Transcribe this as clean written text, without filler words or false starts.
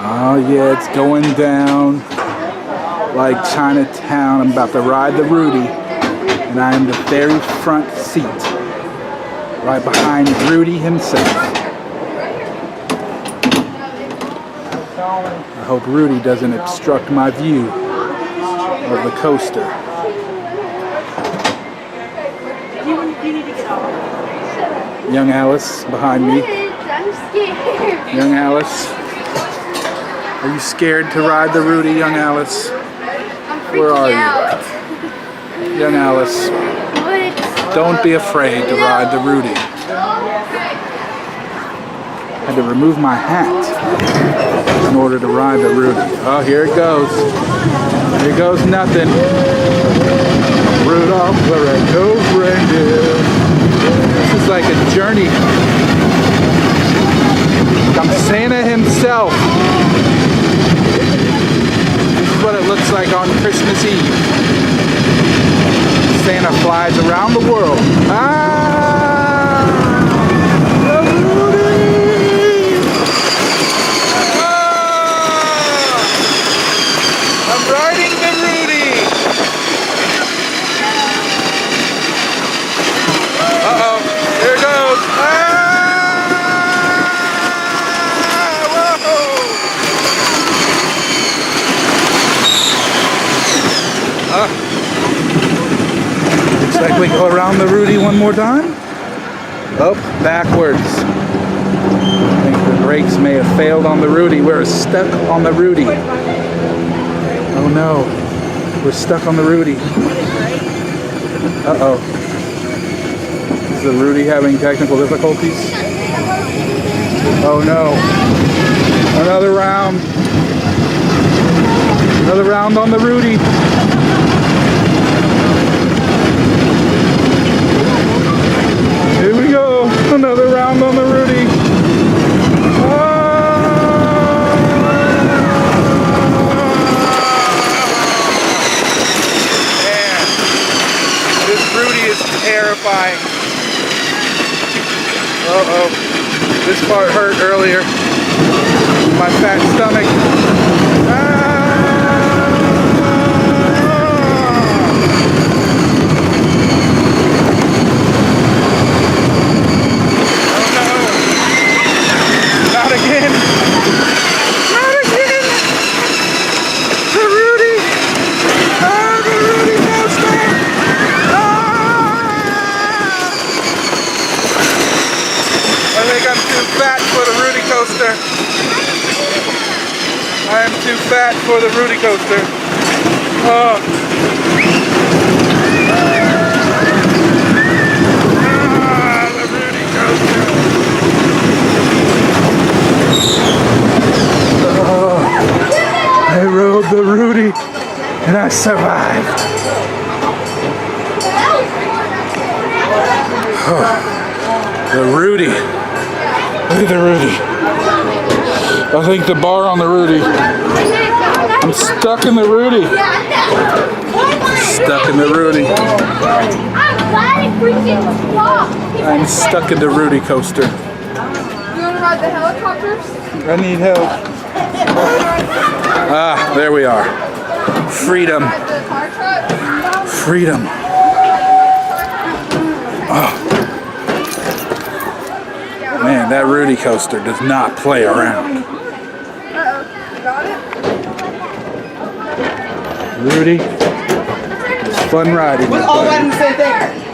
Oh yeah, it's going down like Chinatown. I'm about to ride the Rudi, and I am the very front seat, right behind Rudi himself. I hope Rudi doesn't obstruct my view of the coaster. Young Alice behind me. I'm scared. Young Alice. Are you scared to ride the Rudi, young Alice? Where are you? Young Alice. Don't be afraid to ride the Rudi. I had to remove my hat in order to ride the Rudi. Oh, here it goes. Here goes nothing. Rudolph the red-nosed reindeer. This is like a journey. I'm Santa himself. This is what it looks like on Christmas Eve. Santa flies around the world. Ah! The Rudi! Ah! I'm riding the Rudi! Uh-oh, here it goes. Ah! Looks like we go around the Rudi one more time. Oh, backwards. I think the brakes may have failed on the Rudi. We're stuck on the Rudi. Oh no, we're stuck on the Rudi. Uh-oh. Is the Rudi having technical difficulties? Oh no. Another round. Another round on the Rudi. Here we go. Another round on the Rudi. Man, this Rudi is terrifying. Uh-oh. This part hurt earlier. My fat stomach. I am too fat for the Rudicoaster. Oh. The Rudicoaster. Oh. I rode the Rudi and I survived. Oh. The Rudi. Look at the Rudi. I think the bar on the Rudi. I'm stuck in the Rudi. Stuck in the Rudi. I'm stuck in the Rudicoaster. You want to ride the helicopters? I need help. Ah, there we are. Freedom. Freedom. Oh. Man, that Rudicoaster does not play around. Rudi, it's fun riding. All riding the same thing.